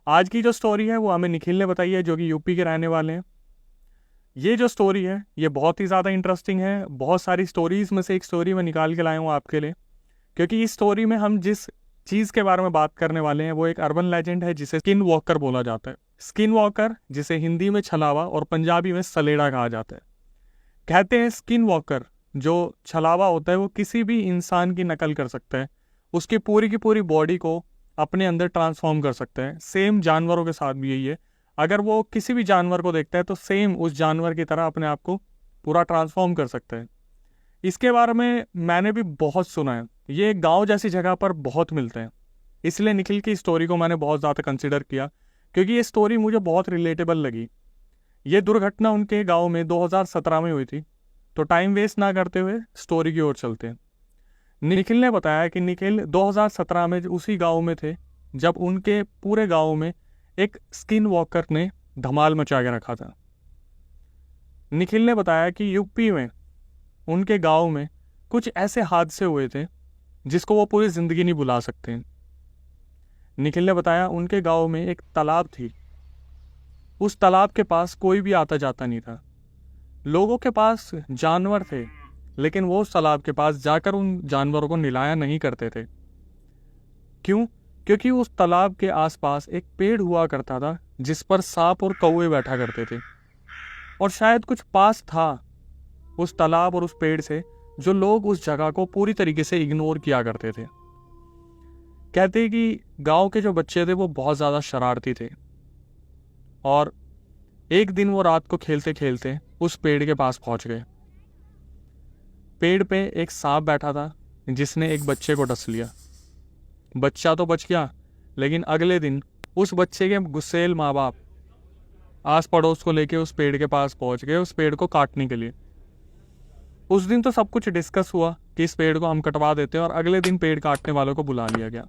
आज की जो स्टोरी है वो हमें निखिल ने बताई है, जो कि यूपी के रहने वाले हैं। ये जो स्टोरी है ये बहुत ही ज़्यादा इंटरेस्टिंग है। बहुत सारी स्टोरीज में से एक स्टोरी मैं निकाल के लाया हूँ आपके लिए, क्योंकि इस स्टोरी में हम जिस चीज़ के बारे में बात करने वाले हैं वो एक अर्बन लेजेंड है जिसे स्किन वॉकर बोला जाता है। स्किन वॉकर, जिसे हिंदी में छलावा और पंजाबी में सलेड़ा कहा जाता है। कहते हैं स्किन वॉकर जो छलावा होता है वो किसी भी इंसान की नकल कर सकता है, उसकी पूरी की पूरी बॉडी को अपने अंदर ट्रांसफॉर्म कर सकता है। सेम जानवरों के साथ भी यही है। अगर वो किसी भी जानवर को देखता है तो सेम उस जानवर की तरह अपने आप को पूरा ट्रांसफॉर्म कर सकता है। इसके बारे में मैंने भी बहुत सुना है। ये गांव जैसी जगह पर बहुत मिलते हैं, इसलिए निखिल की स्टोरी को मैंने बहुत ज़्यादा कंसिडर किया, क्योंकि ये स्टोरी मुझे बहुत रिलेटेबल लगी। ये दुर्घटना उनके गांव में 2017 में हुई थी। तो टाइम वेस्ट ना करते हुए स्टोरी की ओर चलते हैं। निखिल ने बताया कि निखिल 2017 में उसी गांव में थे जब उनके पूरे गांव में एक स्किन वॉकर ने धमाल मचा के रखा था। निखिल ने बताया कि यूपी में उनके गांव में कुछ ऐसे हादसे हुए थे जिसको वो पूरी ज़िंदगी नहीं भुला सकते। निखिल ने बताया उनके गांव में एक तालाब थी। उस तालाब के पास कोई भी आता जाता नहीं था। लोगों के पास जानवर थे, लेकिन वो उस तालाब के पास जाकर उन जानवरों को नहलाया नहीं करते थे। क्यों? क्योंकि उस तालाब के आसपास एक पेड़ हुआ करता था जिस पर सांप और कौवे बैठा करते थे, और शायद कुछ पास था उस तालाब और उस पेड़ से जो लोग उस जगह को पूरी तरीके से इग्नोर किया करते थे। कहते कि गांव के जो बच्चे थे वो बहुत ज़्यादा शरारती थे, और एक दिन वो रात को खेलते खेलते उस पेड़ के पास पहुंच गए। पेड़ पे एक सांप बैठा था जिसने एक बच्चे को डस लिया। बच्चा तो बच गया, लेकिन अगले दिन उस बच्चे के गुस्सेल माँ बाप आस पड़ोस को लेके उस पेड़ के पास पहुंच गए उस पेड़ को काटने के लिए। उस दिन तो सब कुछ डिस्कस हुआ कि इस पेड़ को हम कटवा देते हैं, और अगले दिन पेड़ काटने वालों को बुला लिया गया।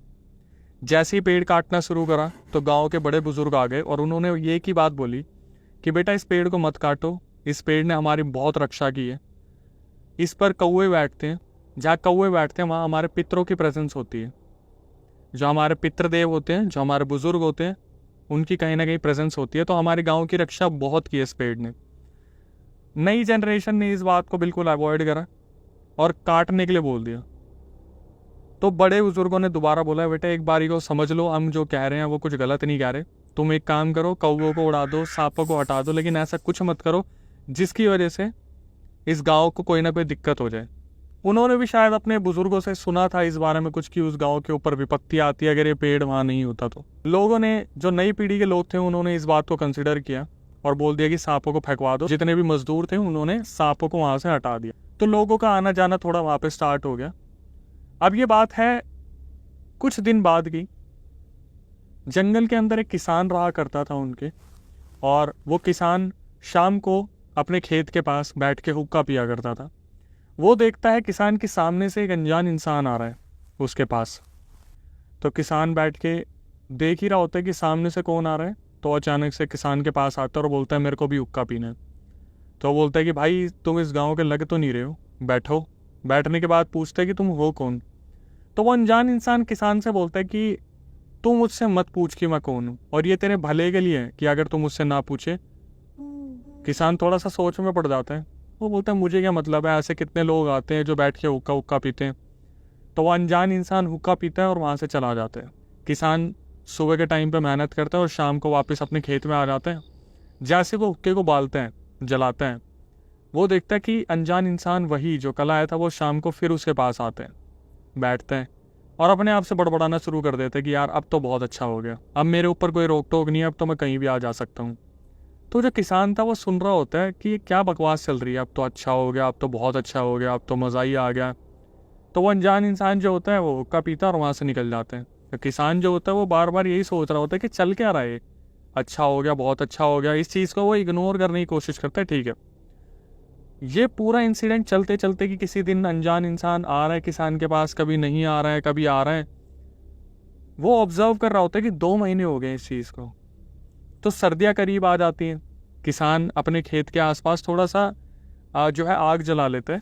जैसे ही पेड़ काटना शुरू करा तो गांव के बड़े बुजुर्ग आ गए और उन्होंने ये की बात बोली कि बेटा इस पेड़ को मत काटो, इस पेड़ ने हमारी बहुत रक्षा की है। इस पर कौवे बैठते हैं, जहाँ कौवे बैठते हैं वहाँ हमारे पितरों की प्रेजेंस होती है। जो हमारे पितृदेव होते हैं, जो हमारे बुजुर्ग होते हैं, उनकी कहीं ना कहीं प्रेजेंस होती है। तो हमारे गांव की रक्षा बहुत की है इस पेड़ ने। नई जनरेशन ने इस बात को बिल्कुल अवॉइड करा और काटने के लिए बोल दिया। तो बड़े बुजुर्गों ने दोबारा बोला, बेटा एक बारी को समझ लो, हम जो कह रहे हैं वो कुछ गलत नहीं कह रहे। तुम एक काम करो, कौवों को उड़ा दो, सांपों को हटा दो, लेकिन ऐसा कुछ मत करो जिसकी वजह से इस गांव को कोई ना कोई दिक्कत हो जाए। उन्होंने भी शायद अपने बुजुर्गों से सुना था इस बारे में कुछ कि उस गांव के ऊपर विपत्ति आती है अगर ये पेड़ वहां नहीं होता। तो लोगों ने, जो नई पीढ़ी के लोग थे, उन्होंने इस बात को कंसिडर किया और बोल दिया कि सांपों को फेंकवा दो। जितने भी मजदूर थे उन्होंने सांपों को वहां से हटा दिया। तो लोगों का आना जाना थोड़ा वहां पे स्टार्ट हो गया। अब ये बात है कुछ दिन बाद की। जंगल के अंदर एक किसान रहा करता था उनके, और वो किसान शाम को अपने खेत के पास बैठ के हुक्का पिया करता था। वो देखता है किसान के सामने से एक अनजान इंसान आ रहा है उसके पास। तो किसान बैठ के देख ही रहा होता है कि सामने से कौन आ रहा है। तो अचानक से किसान के पास आता है और बोलता है मेरे को भी हुक्का पीना है। तो बोलता है कि भाई तुम इस गांव के लग तो नहीं रहे हो, बैठो। बैठने के बाद पूछता है कि तुम हो कौन। तो वो अनजान इंसान किसान से बोलता है कि तू मुझसे मत पूछ कि मैं कौन हूँ, और ये तेरे भले के लिए है कि अगर तुम मुझसे ना पूछे। किसान थोड़ा सा सोच में पड़ जाता है। वो बोलता है मुझे क्या मतलब है, ऐसे कितने लोग आते हैं जो बैठ के हुक्का हुक्का पीते हैं। तो वो अनजान इंसान हुक्का पीता है और वहाँ से चला जाता है। किसान सुबह के टाइम पे मेहनत करता है और शाम को वापस अपने खेत में आ जाता है। जैसे वो हुक्के को बालते हैं, जलाते हैं, वो देखता है कि अनजान इंसान वही जो कल आया था वो शाम को फिर उसके पास आते हैं, बैठते हैं और अपने आप से बड़बड़ाना शुरू कर देते हैं कि यार अब तो बहुत अच्छा हो गया, अब मेरे ऊपर कोई रोक टोक नहीं है, अब तो मैं कहीं भी आ जा सकता हूँ। तो जो किसान था वो सुन रहा होता है कि ये क्या बकवास चल रही है, अब तो अच्छा हो गया, अब तो बहुत अच्छा हो गया, अब तो मज़ा ही आ गया। तो वो अनजान इंसान जो होता है वो हुक्का पीता और वहाँ से निकल जाते हैं। तो किसान जो होता है वो बार बार यही सोच रहा होता है कि चल क्या रहा है, अच्छा हो गया, बहुत अच्छा हो गया। इस चीज़ को वो इग्नोर करने की कोशिश करता है। ठीक है, ये पूरा इंसिडेंट चलते चलते कि किसी दिन अनजान इंसान आ रहा है किसान के पास, कभी नहीं आ रहा है, कभी आ रहा है। वो ऑब्जर्व कर रहा होता है कि 2 महीने हो गए इस चीज़ को। तो सर्दियाँ करीब आ जाती हैं। किसान अपने खेत के आसपास थोड़ा सा जो है आग जला लेते हैं।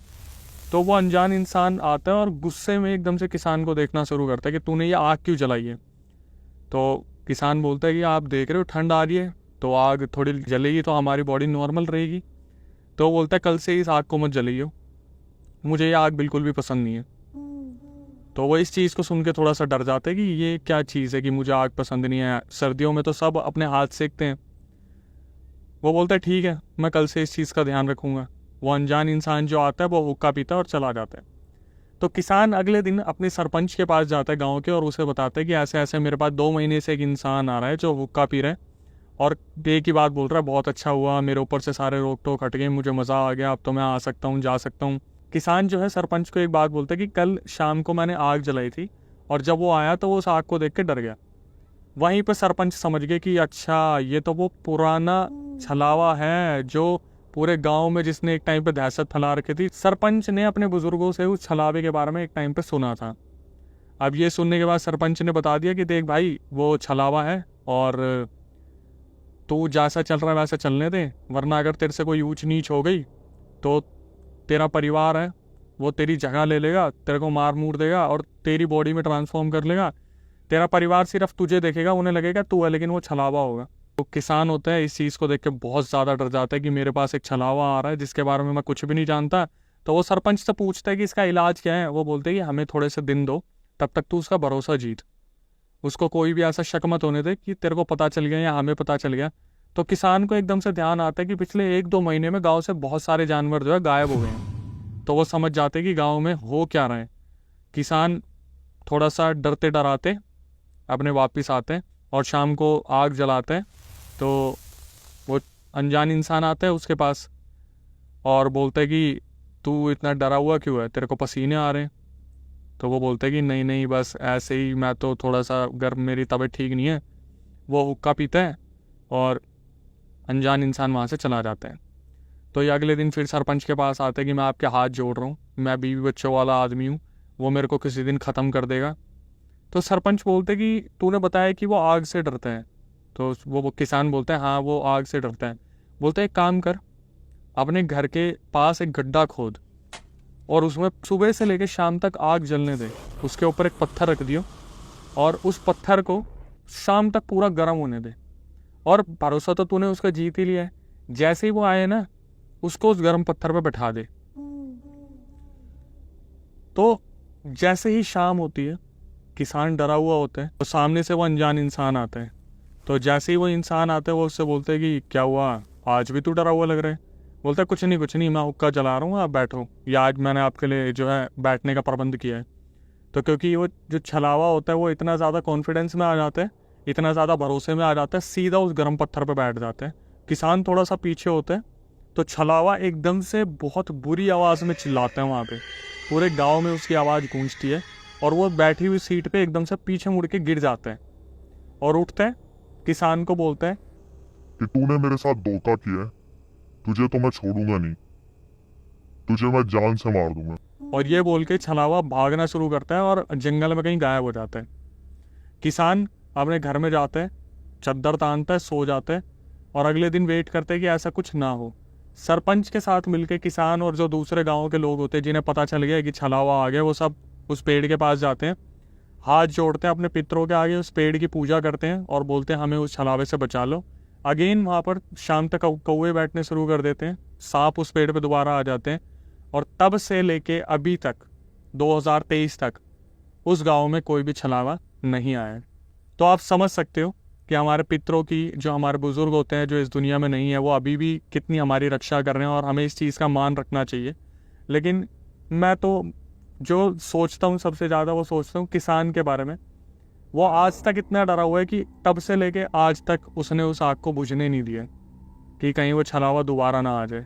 तो वो अनजान इंसान आता है और गुस्से में एकदम से किसान को देखना शुरू करता है कि तूने ये आग क्यों जलाई है। तो किसान बोलता है कि आप देख रहे हो ठंड आ रही है तो आग थोड़ी जलेगी तो हमारी बॉडी नॉर्मल रहेगी। तो वो बोलता है कल से इस आग को मत जलाइयो, मुझे ये आग बिल्कुल भी पसंद नहीं है। तो वो इस चीज़ को सुन के थोड़ा सा डर जाता है कि ये क्या चीज़ है कि मुझे आग पसंद नहीं है, सर्दियों में तो सब अपने हाथ सेकते हैं। वो बोलता है ठीक है, मैं कल से इस चीज़ का ध्यान रखूँगा। वो अनजान इंसान जो आता है वो हुक्का पीता है और चला जाता है। तो किसान अगले दिन अपने सरपंच के पास जाता है गाँव के और उसे बताता है कि ऐसे ऐसे मेरे पास 2 महीने से एक इंसान आ रहा है जो हुक्का पी रहा है और एक ही बात बोल रहा है, बहुत अच्छा हुआ, मेरे ऊपर से सारे रोक टोक हट गए, मुझे मज़ा आ गया, अब तो मैं आ सकता हूँ, जा सकता हूँ। किसान जो है सरपंच को एक बात बोलता है कि कल शाम को मैंने आग जलाई थी और जब वो आया तो वो उस आग को देख के डर गया। वहीं पर सरपंच समझ गए कि अच्छा ये तो वो पुराना छलावा है जो पूरे गांव में जिसने एक टाइम पे दहशत फैला रखी थी। सरपंच ने अपने बुजुर्गों से उस छलावे के बारे में एक टाइम पे सुना था। अब ये सुनने के बाद सरपंच ने बता दिया कि देख भाई वो छलावा है और तू जैसा चल रहा है वैसा चलने दे, वरना अगर तेरे से कोई ऊंच नीच हो गई तो तेरा परिवार है वो तेरी जगह ले लेगा, तेरे को मार मूर देगा और तेरी बॉडी में ट्रांसफॉर्म कर लेगा। तेरा परिवार सिर्फ तुझे देखेगा, उन्हें लगेगा तू है लेकिन वो छलावा होगा। तो किसान होता है इस चीज़ को देख के बहुत ज़्यादा डर जाता है कि मेरे पास एक छलावा आ रहा है जिसके बारे में मैं कुछ भी नहीं जानता। तो वो सरपंच से पूछता है कि इसका इलाज क्या है। वो बोलते हैं कि हमें थोड़े से दिन दो, तब तक तू उसका भरोसा जीत, उसको कोई भी ऐसा शक मत होने दे कि तेरे को पता चल गया या हमें पता चल गया। तो किसान को एकदम से ध्यान आता है कि पिछले 1-2 महीने में गाँव से बहुत सारे जानवर जो है गायब हो गए हैं। तो वो समझ जाते कि गाँव में हो क्या रहा है। किसान थोड़ा सा डरते डराते अपने वापस आते हैं और शाम को आग जलाते हैं। तो वो अनजान इंसान आता है उसके पास और बोलता है कि तू इतना डरा हुआ क्यों है, तेरे को पसीने आ रहे हैं। तो वो बोलता है कि नहीं नहीं बस ऐसे ही, मैं तो थोड़ा सा गर्म, मेरी तबीयत ठीक नहीं है। वो हुक्का पीता है और अनजान इंसान वहाँ से चला जाता है। तो ये अगले दिन फिर सरपंच के पास आते हैं कि मैं आपके हाथ जोड़ रहा हूँ, मैं बीवी बच्चों वाला आदमी हूँ, वो मेरे को किसी दिन ख़त्म कर देगा। तो सरपंच बोलते कि तूने बताया कि वो आग से डरता है। तो वो किसान बोलते हैं हाँ वो आग से डरता है। बोलते एक काम कर, अपने घर के पास एक गड्ढा खोद और उसमें सुबह से लेकर शाम तक आग जलने दे, उसके ऊपर एक पत्थर रख दियो और उस पत्थर को शाम तक पूरा गर्म होने दे। और भरोसा तो तूने उसका जीत ही लिया है, जैसे ही वो आए ना उसको उस गर्म पत्थर पे बैठा दे। तो जैसे ही शाम होती है किसान डरा हुआ होता है, तो सामने से वो अनजान इंसान आता है। तो जैसे ही वो इंसान आता है वो उससे बोलते हैं कि क्या हुआ, आज भी तू डरा हुआ लग रहा है। बोलता है कुछ नहीं मैं हुक्का जला रहा हूँ, आप बैठो, या आज मैंने आपके लिए जो है बैठने का प्रबंध किया है। तो क्योंकि वो जो छलावा होता है वो इतना ज़्यादा कॉन्फिडेंस में आ जाता है, इतना ज़्यादा भरोसे में आ जाता है, सीधा उस गर्म पत्थर पर बैठ जाता है। किसान थोड़ा सा पीछे होता है तो छलावा एकदम से बहुत बुरी आवाज़ में चिल्लाता है वहाँ पे, पूरे गाँव में उसकी आवाज़ गूंजती है और वो बैठी हुई सीट पे एकदम से पीछे मुड़ के गिर जाता है और उठता है, किसान को बोलता है कि तूने मेरे साथ धोखा किया है, तुझे तो मैं छोड़ूंगा नहीं, तुझे मैं जान से मार दूंगा। और ये बोल के छलावा भागना शुरू करता है और जंगल में कहीं गायब हो जाता है। किसान अपने घर में जाता है, चद्दर तानता है, सो जाता है और अगले दिन वेट करते हैं कि ऐसा कुछ ना हो। सरपंच के साथ मिलके किसान और जो दूसरे गाँव के लोग होते हैं जिन्हें पता चल गया कि छलावा आ गया, वो सब उस पेड़ के पास जाते हैं, हाथ जोड़ते हैं अपने पितरों के आगे, उस पेड़ की पूजा करते हैं और बोलते हैं हमें उस छलावे से बचा लो। अगेन वहाँ पर शाम तक कौवे बैठने शुरू कर देते हैं, सांप उस पेड़ पे दोबारा आ जाते हैं और तब से लेके अभी तक 2023 तक उस गांव में कोई भी छलावा नहीं आया है। तो आप समझ सकते हो कि हमारे पितरों की, जो हमारे बुजुर्ग होते हैं जो इस दुनिया में नहीं है, वो अभी भी कितनी हमारी रक्षा कर रहे हैं और हमें इस चीज़ का मान रखना चाहिए। लेकिन मैं तो जो सोचता हूँ सबसे ज़्यादा वो सोचता हूँ किसान के बारे में। वो आज तक इतना डरा हुआ है कि तब से लेके आज तक उसने उस आग को बुझने नहीं दिया कि कहीं वो छलावा दोबारा ना आ जाए।